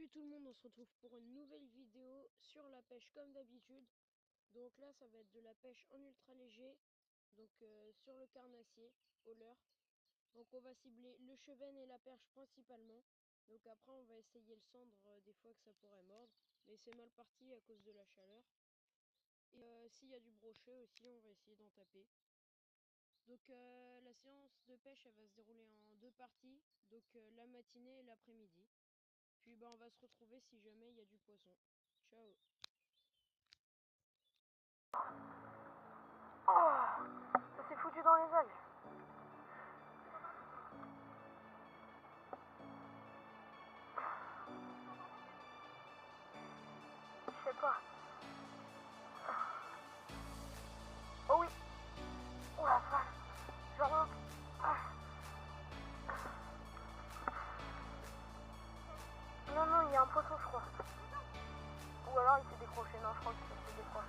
Salut tout le monde, on se retrouve pour une nouvelle vidéo sur la pêche comme d'habitude. Donc là ça va être de la pêche en ultra léger, donc sur le carnassier, au leurre. Donc on va cibler le chevenne et la perche principalement. Donc après on va essayer le cendre, des fois que ça pourrait mordre, mais c'est mal parti à cause de la chaleur. Et s'il y a du brochet aussi, on va essayer d'en taper. Donc la séance de pêche elle va se dérouler en deux parties, donc la matinée et l'après-midi. Puis on va se retrouver si jamais il y a du poisson. Ciao. Oh, ça s'est foutu dans les algues. Je sais pas. Oh oui. Oh la vache. Je remonte. Non, il y a un poisson, je crois. Ou alors il s'est décroché. Non, je crois qu'il s'est décroché.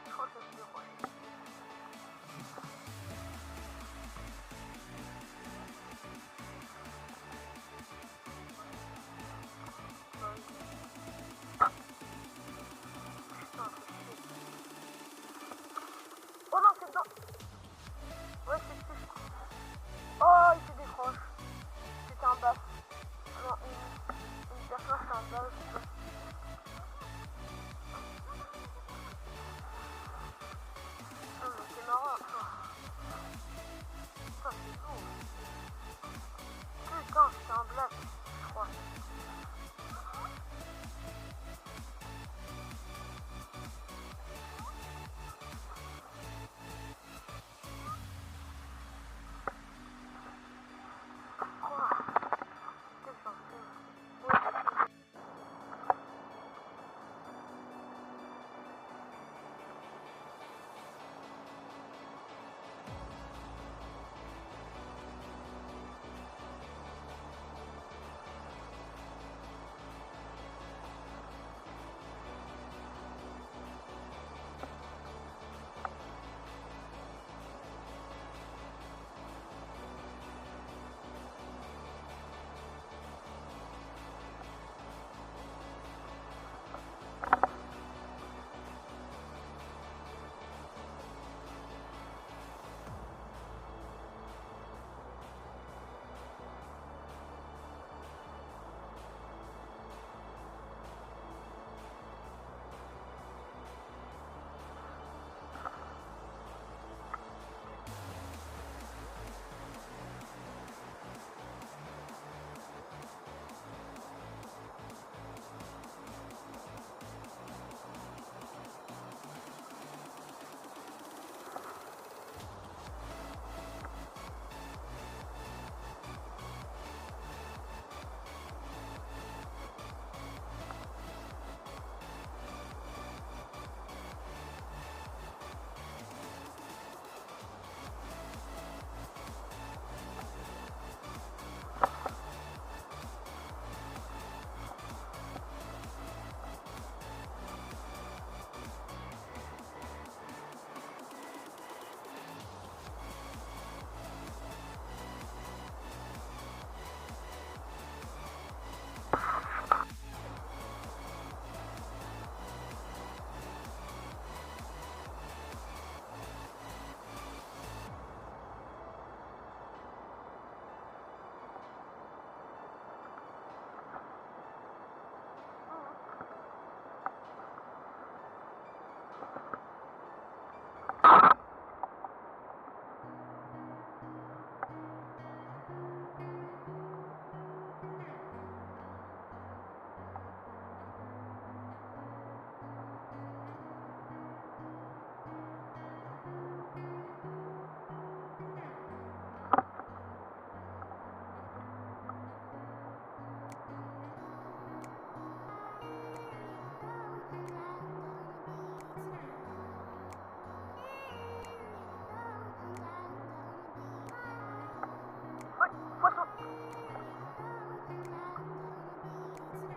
Je crois que ça s'est décroché. Putain, oh non, c'est dedans. Ouais, c'est dessus. Oh, il se décroche. C'était un bass. Non, une personne, c'est un bass. Non, mais c'est marrant, ça. Putain, c'est lourd. Putain, c'est un black, je crois.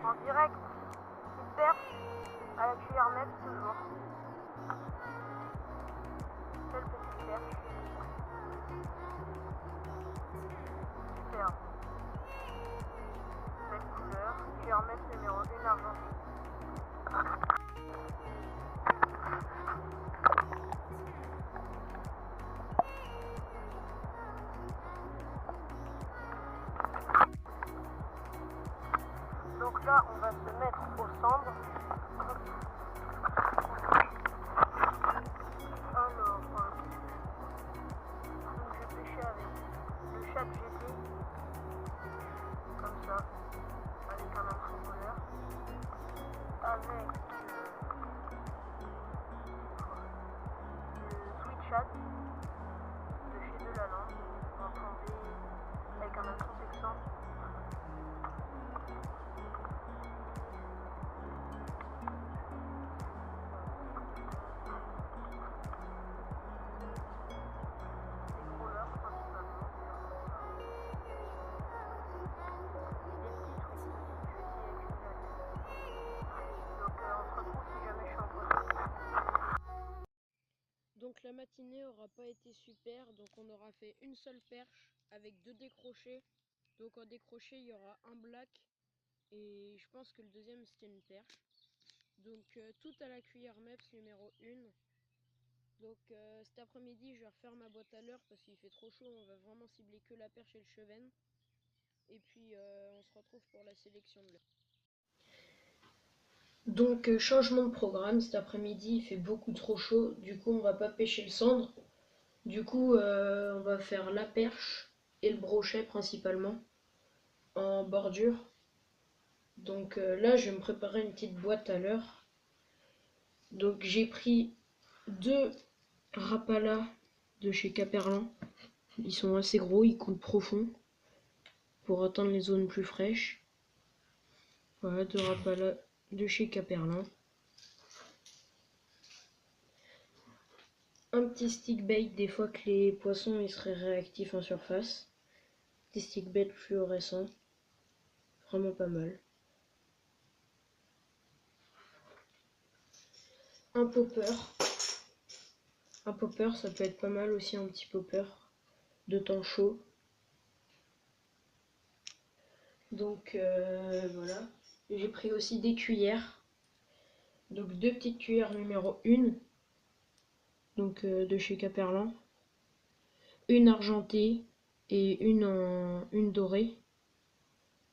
En direct, petite perche à la cuillère ramené avec le Sweet Chat de chez Delalande, en plombé avec un inconsexant. Donc la matinée aura pas été super, donc on aura fait une seule perche avec 2 décrochés. Donc en décroché il y aura un black et je pense que le deuxième c'était une perche. Donc tout à la cuillère MEPS numéro 1. Donc cet après-midi je vais refaire ma boîte à l'heure parce qu'il fait trop chaud, on va vraiment cibler que la perche et le chevenne. Et puis on se retrouve pour la sélection de l'heure. Donc changement de programme, cet après-midi il fait beaucoup trop chaud, du coup on va pas pêcher le cendre. Du coup on va faire la perche et le brochet principalement en bordure. Donc là je vais me préparer une petite boîte à l'heure. Donc j'ai pris 2 Rapala de chez Caperlin. Ils sont assez gros, ils coulent profond pour atteindre les zones plus fraîches. Voilà, 2 Rapala de chez Caperlin. Un petit stick bait des fois que les poissons ils seraient réactifs en surface. Des stick bait fluorescents. Vraiment pas mal. Un popper. Un popper ça peut être pas mal aussi, un petit popper de temps chaud. Donc voilà. J'ai pris aussi des cuillères. Donc 2 petites cuillères numéro 1. Donc de chez Caperlin. Une argentée et une dorée.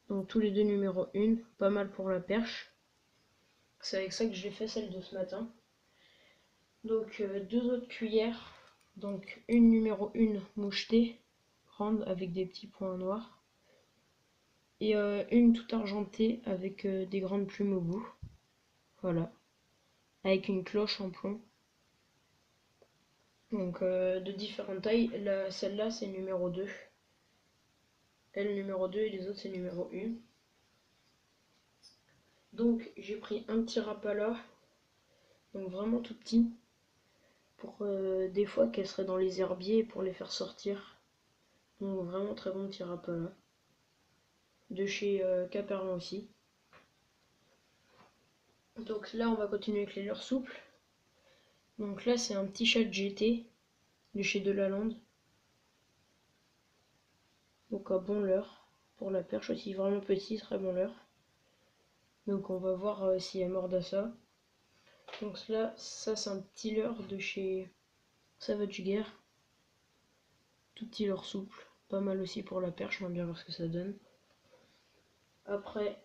Donc tous les 2 numéro 1. Pas mal pour la perche. C'est avec ça que j'ai fait celle de ce matin. Donc 2 autres cuillères. Donc une numéro 1 mouchetée. Grande avec des petits points noirs. Et une toute argentée avec des grandes plumes au bout. Voilà. Avec une cloche en plomb. Donc de différentes tailles. Celle-là c'est numéro 2. Elle numéro 2 et les autres c'est numéro 1. Donc j'ai pris un petit Rapala. Donc vraiment tout petit. Pour des fois qu'elles seraient dans les herbiers pour les faire sortir. Donc vraiment très bon petit Rapala. De chez Caperlin aussi. Donc là on va continuer avec les leurres souples. Donc là c'est un petit chat GT de chez Delalande. Donc un bon leurre pour la perche aussi, vraiment petit, très bon leurre. Donc on va voir si elle mord à ça. Donc là ça c'est un petit leurre de chez Savage Gear. Tout petit leurre souple, pas mal aussi pour la perche, on va bien voir ce que ça donne. Après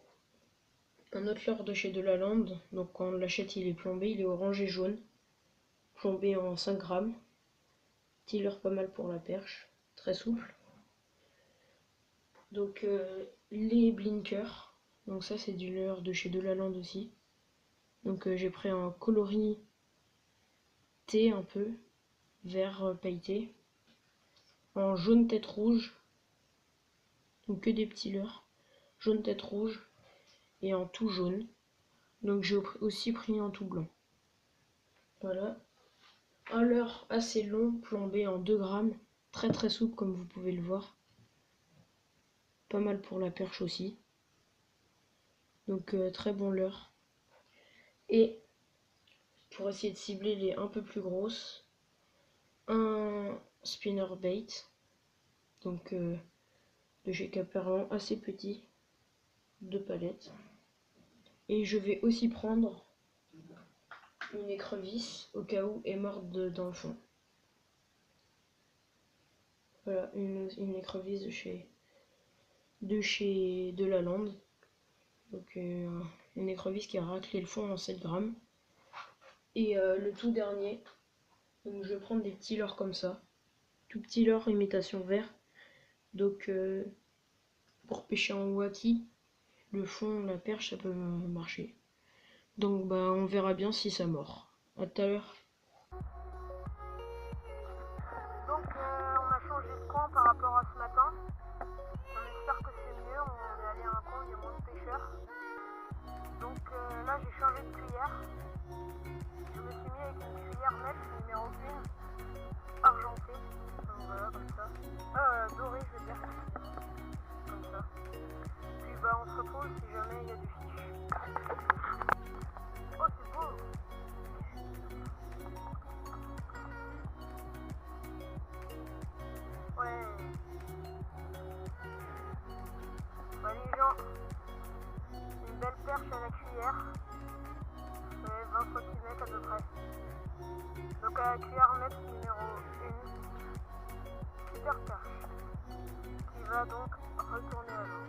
un autre leurre de chez Delalande, donc quand on l'achète il est plombé, il est orange et jaune. Plombé en 5 grammes. Petit leurre pas mal pour la perche, très souple. Donc les blinkers, donc ça c'est du leurre de chez Delalande aussi. Donc j'ai pris un coloris thé un peu, vert pailleté, en jaune tête rouge, donc que des petits leurres, jaune tête rouge et en tout jaune. Donc j'ai aussi pris en tout blanc. Voilà. Un leurre assez long, plombé en 2 grammes, très très souple comme vous pouvez le voir. Pas mal pour la perche aussi. Donc très bon leurre. Et pour essayer de cibler les un peu plus grosses, un spinner bait, donc de chez Caperlin, assez petit, 2 palettes. Et je vais aussi prendre une écrevisse au cas où elle morde dans le fond. Voilà, une écrevisse de chez Delalande. Donc une écrevisse qui a raclé le fond en 7 grammes. Et le tout dernier, donc je vais prendre des petits leurres comme ça. Tout petit leurre imitation vert. Donc pour pêcher en waki, le fond, la perche, ça peut marcher. Donc bah on verra bien si ça mord. À tout à l'heure. Donc on a changé de coin par rapport à ce matin. On espère que c'est mieux. On est allé à un coin où il y a moins de pêcheurs. Donc là j'ai changé de cuillère. Je me suis mis avec une cuillère nette numéro 1 argentée. Donc voilà comme ça. Dorée je veux dire. Comme ça. Puis bah on se retrouve si jamais il y a du fiche. Oh c'est beau. Ouais. Bah les gens, une belle perche à la cuillère. Ça fait 20 cm à peu près. Donc à la cuillère nette numéro 1. Super perche. Qui va donc retourner à l'eau.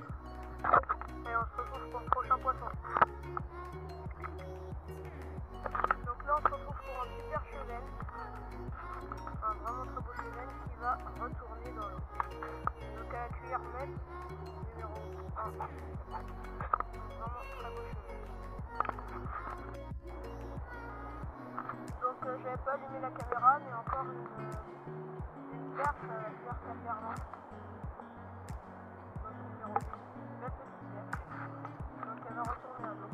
Et on se retrouve pour le prochain poisson. Donc là on se retrouve pour un super cheven. Un vraiment très beau cheven qui va retourner dans l'eau. Donc à la cuillère nette numéro 1. Vraiment très beau cheven. Donc j'avais pas allumé la caméra mais encore une perche à la perche à Berlin. Donc numéro 1. La petite perche. Donc elle va retourner à l'eau.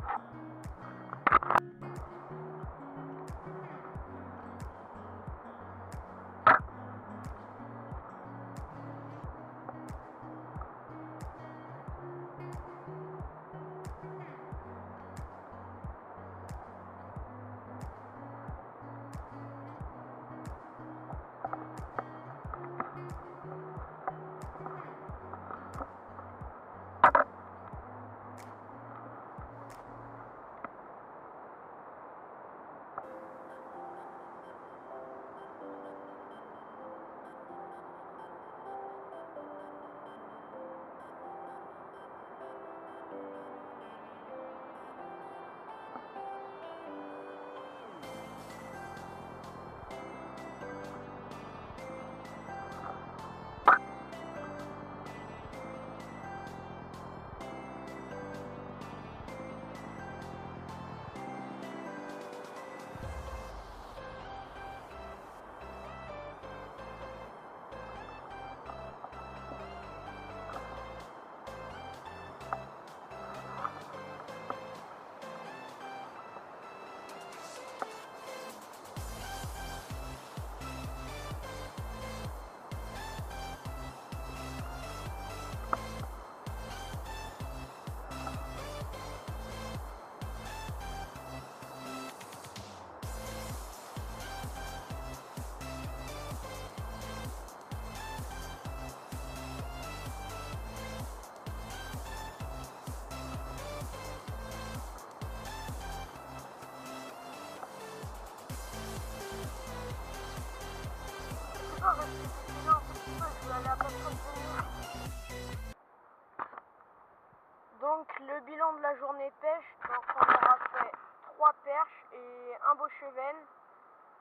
Donc le bilan de la journée pêche, donc on aura fait 3 perches et un beau cheven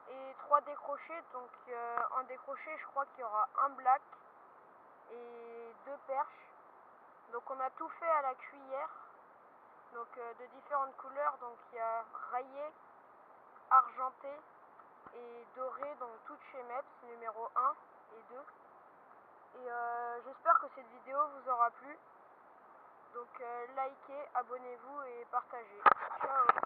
et 3 décrochés. Donc en décroché je crois qu'il y aura un black et 2 perches. Donc on a tout fait à la cuillère, donc de différentes couleurs. Donc il y a rayé, argenté et doré, donc toutes chez Meps numéro 1 et 2. Et j'espère que cette vidéo vous aura plu. Donc likez, abonnez-vous et partagez. Ciao.